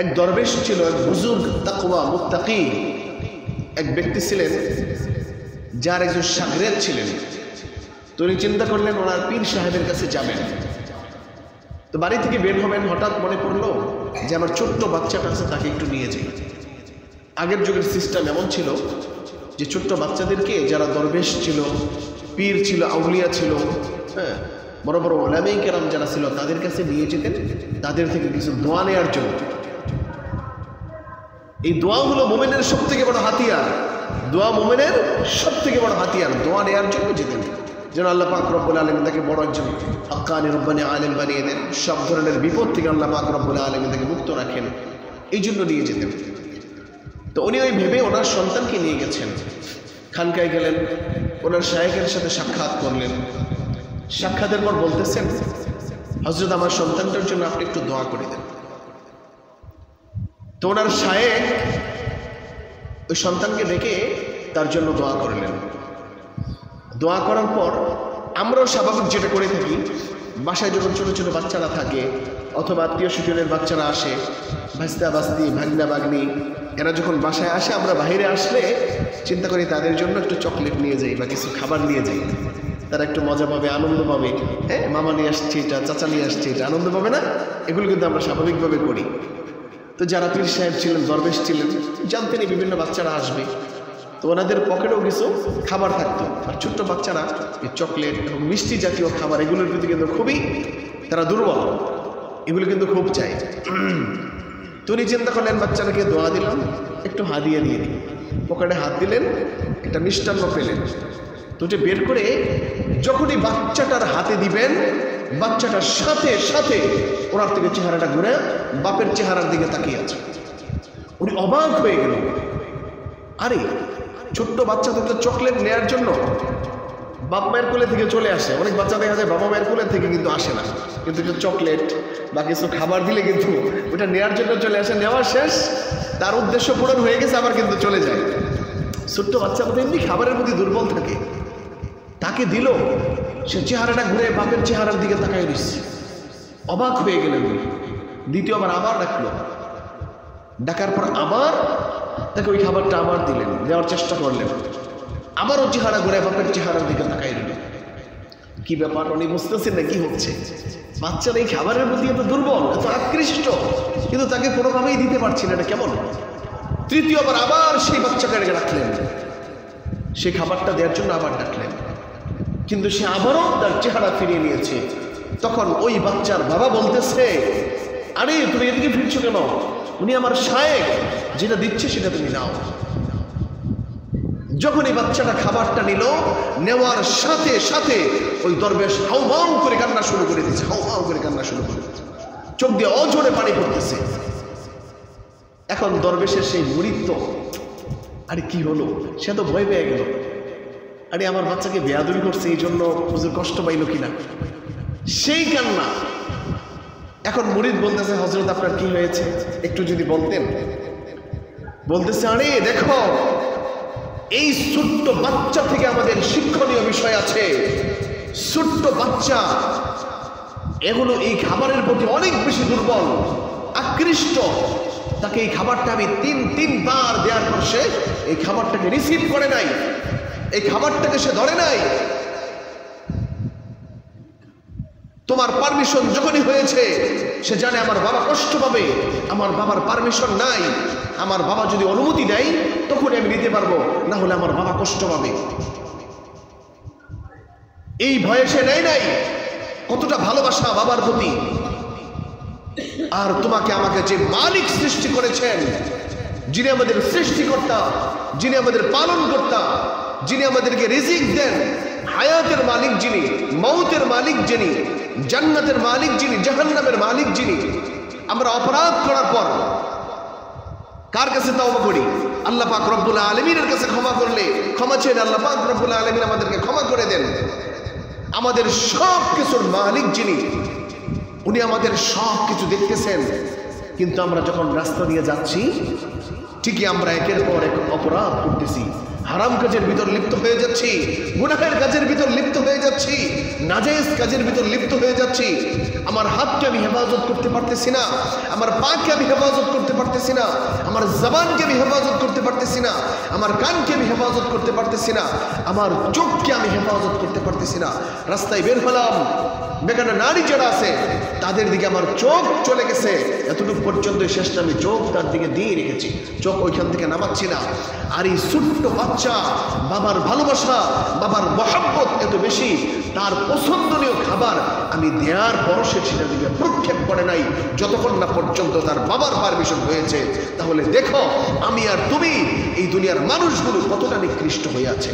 এক দরবেশ ছিল, এক বুজুর্গ তাকওয়া মুত্তাকি এক ব্যক্তি ছিলেন, যার একজন শাগরেদ ছিলেন। তো উনি চিন্তা করলেন ওনার পীর সাহেবের কাছে যাবেন। তো বাড়ি থেকে বের হবেন, হঠাৎ মনে পড়লো যে আমার ছোট্ট বাচ্চাটা আছে, তাকে একটু নিয়ে যাই। আগের যুগের সিস্টেম এমন ছিল যে ছোট্ট বাচ্চাদেরকে, যারা দরবেশ ছিল, পীর ছিল, আউলিয়া ছিল, হ্যাঁ, বড় বড় ওলামায়ে কেরাম যারা ছিল, তাদের কাছে নিয়ে যেতেন, তাদের থেকে কিছু দোয়া নেওয়ার জন্য। এই দোয়া হলো মুমিনের সব থেকে বড় হাতিয়ার। দোয়া মুমিনের সব থেকে বড় হাতিয়ার। দোয়া নেওয়ার জন্য যেতেন, যেন আল্লাহ পাক রব্বুল আলামিন তাকে বড় একজন হাক্কানি রব্বানি আলেম বানিয়ে দেন, সব ধরনের বিপদ থেকে আল্লাহ পাক রব্বুল আলামিন তাকে মুক্ত রাখেন, এই জন্য নিয়ে যেতেন। তো উনি ওই ভেবে ওনার সন্তানকে নিয়ে গেছেন, খানকায় গেলেন, ওনার শায়েখের সাথে সাক্ষাৎ করলেন। সাক্ষাতের পর বলতেছেন, হযরত আমার সন্তানটার জন্য আপনি একটু দোয়া করে দেন। তো ওনার শায়েখ ওই সন্তানকে ডেকে তার জন্য দোয়া করলেন। দোয়া করার পর আমরাও স্বাভাবিক যেটা করে থাকি, বাসায় যখন ছোটো ছোটো বাচ্চারা থাকে অথবা আত্মীয় স্বজনের বাচ্চারা আসে, ভাস্তা ভাস্তি ভাগনা ভাগ্নি, এরা যখন বাসায় আসে, আমরা বাইরে আসলে চিন্তা করি তাদের জন্য একটু চকলেট নিয়ে যাই বা কিছু খাবার নিয়ে যাই, তারা একটু মজা পাবে, আনন্দ পাবে। হ্যাঁ, মামা নিয়ে আসছে এটা, চাচা নিয়ে আসছে এটা, আনন্দ পাবে না? এগুলো কিন্তু আমরা স্বাভাবিকভাবে করি। তো যারা পীর সাহেব ছিলেন, দরবেশ ছিলেন, জানতেন এই বিভিন্ন বাচ্চারা আসবে, তো ওনাদের পকেটেও কিছু খাবার থাকতো। আর ছোট্ট বাচ্চারা এই চকলেট এবং মিষ্টি জাতীয় খাবার এগুলোর প্রতি কিন্তু খুবই তারা দুর্বল, এগুলো কিন্তু খুব চাই। তো উনি চিন্তা করলেন বাচ্চাটাকে দোয়া দিলাম, একটু হাদিয়া দিয়ে দিই। পকেটে হাত দিলেন, একটা মিষ্টান্ন পেলেন, তো ওটা বের করে যখনই বাচ্চাটার হাতে দিবেন, বাচ্চাটার সাথে সাথে ওনার থেকে চেহারাটা ঘুরে বাপের চেহারার দিকে তাকিয়ে আছে। উনি অবাক হয়ে গেল, আরে ছোট্ট বাচ্চা তো চকলেট নেওয়ার জন্য বাপ মায়ের কোলে থেকে চলে আসে। অনেক বাচ্চা দেখা যায় বাবা মায়ের কোলে থেকে কিন্তু আসে না, কিন্তু চকলেট বা কিছু খাবার দিলে কিন্তু ওটা নেওয়ার জন্য চলে আসে। নেওয়া শেষ, তার উদ্দেশ্য পূরণ হয়ে গেছে, আবার কিন্তু চলে যায়। ছোট্ট বাচ্চা তো এমনি খাবারের প্রতি দুর্বল থাকে, তাকে দিল, সে চেহারাটা ঘুরে বাপের চেহারার দিকে তাকায় দিচ্ছে। অবাক হয়ে গেলেন। দ্বিতীয়বার আবার ডাকলো, ডাকার পর আবার তাকে ওই খাবারটা আবার দিলেন, দেওয়ার চেষ্টা করলেন, আবারও চেহারা ঘুরে বাপের চেহারার দিকে তাকাই দিল। কি ব্যাপার, উনি বুঝতেছেন না কি হচ্ছে। বাচ্চারা এই খাবারের প্রতি এত দুর্বল, এত আকৃষ্ট, কিন্তু তাকে কোনোভাবেই দিতে পারছি না, এটা কেমন? তৃতীয়বার আবার সেই বাচ্চাকে ডাকলেন, সেই খাবারটা দেওয়ার জন্য আবার ডাকলেন, কিন্তু সে আবারও তার চেহারা ফিরিয়ে নিয়েছে। তখন ওই বাচ্চার বাবা বলতেছে, আরে তুমি এদিকে ফিরছো কেন? উনি আমার শায়েখ, যেটা দিচ্ছে সেটা তুমি নাও। যখন এই বাচ্চাটা খাবারটা নিল, নেওয়ার সাথে সাথে ওই দরবেশ হাউমাউ করে কান্না শুরু করে দিয়েছে, হাউমাউ করে কান্না শুরু করে দিয়েছে, চোখ দিয়ে অঝরে পানি পড়তেছে। এখন দরবেশের সেই মুরিদ, আরে কি হলো, সে তো ভয় পেয়ে গেল, আরে আমার বাচ্চাকে বেয়াদবি করছে, এই জন্য হুজুর কষ্ট পাইল কিনা, সেই কান্না। এখন মুরিদ বলতেছে, হযরত আপনার কি হয়েছে একটু যদি বলতেন। বলতেছে, আরে দেখো, এই ছোট্ট বাচ্চা থেকে আমাদের শিক্ষণীয় বিষয় আছে। ছোট্ট বাচ্চা এগুলো এই খাবারের প্রতি অনেক বেশি দুর্বল, আকৃষ্ট। তাকে এই খাবারটা আমি তিনবার দেওয়ার পর সে এই খাবারটাকে রিসিভ করে নাই, এই খাবারটাকে সে ধরে নাই। তোমার পারমিশন যখনই হয়েছে, সে জানে আমার বাবা কষ্ট পাবে, আমার বাবার পারমিশন নাই, আমার বাবা যদি অনুমতি দেয় তখনই আমি নিতে পারবো, না হলে আমার বাবা কষ্ট পাবে। এই ভয়ে সে নেয় নাই। কতটা ভালোবাসা বাবার প্রতি। আর তোমাকে আমাকে যে মালিক সৃষ্টি করেছেন, যিনি আমাদের সৃষ্টিকর্তা, যিনি আমাদের পালন কর্তা, যিনি আমাদেরকে রিজিক দেন, হায়াতের মালিক যিনি, মৌতের মালিক যিনি, জান্নাতের মালিক যিনি, জাহান্নামের মালিক যিনি, আমরা অপরাধ করার পর কার কাছে তওবা করি? আল্লাহ পাক রব্বুল আলামিনের কাছে ক্ষমা করলে, ক্ষমা চেয়ে আল্লাহ পাক রব্বুল আলামিন আমাদেরকে ক্ষমা করে দেন। আমাদের সব কিছুর মালিক যিনি, উনি আমাদের সব কিছু দেখতেছেন। কিন্তু আমরা যখন রাস্তা দিয়ে যাচ্ছি, ঠিকই আমরা একের পর এক অপরাধ করতেছি, হারাম কাজের ভিতর লিপ্ত হয়ে যাচ্ছি, গুনাহের কাজের ভিতর লিপ্ত হয়ে যাচ্ছি, নাজায়েজ কাজের ভিতর লিপ্ত হয়ে যাচ্ছি। আমার হাতকে আমি হেফাজত করতে পারতেছি না, আমার পাকে আমি হেফাজত করতে পারতেছি না, আমার জবানকে আমি হেফাজত করতে পারতেছি না, আমার কানকে আমি হেফাজত করতে পারতেছি না, আমার চোখকে আমি হেফাজত করতে পারতেছি না। রাস্তায় বের হলাম, বেগানা নারী যারা আছে তাদের দিকে আমার চোখ চলে গেছে, এতটুকু পর্যন্ত শেষটা আমি চোখ তার দিকে দিয়ে রেখেছি, চোখ ওইখান থেকে নামাচ্ছি না। আর এই ছোট্ট বাচ্চা, বাবার ভালোবাসা, বাবার মহব্বত এত বেশি, তার পছন্দনীয় খাবার আমি দেওয়ার পর সে সেটার দিকে প্রক্ষেপ করে নাই যতক্ষণ না পর্যন্ত তার বাবার পারমিশন হয়েছে। তাহলে দেখো আমি আর তুমি এই দুনিয়ার মানুষগুলো কতটা নিকৃষ্ট হয়ে আছে।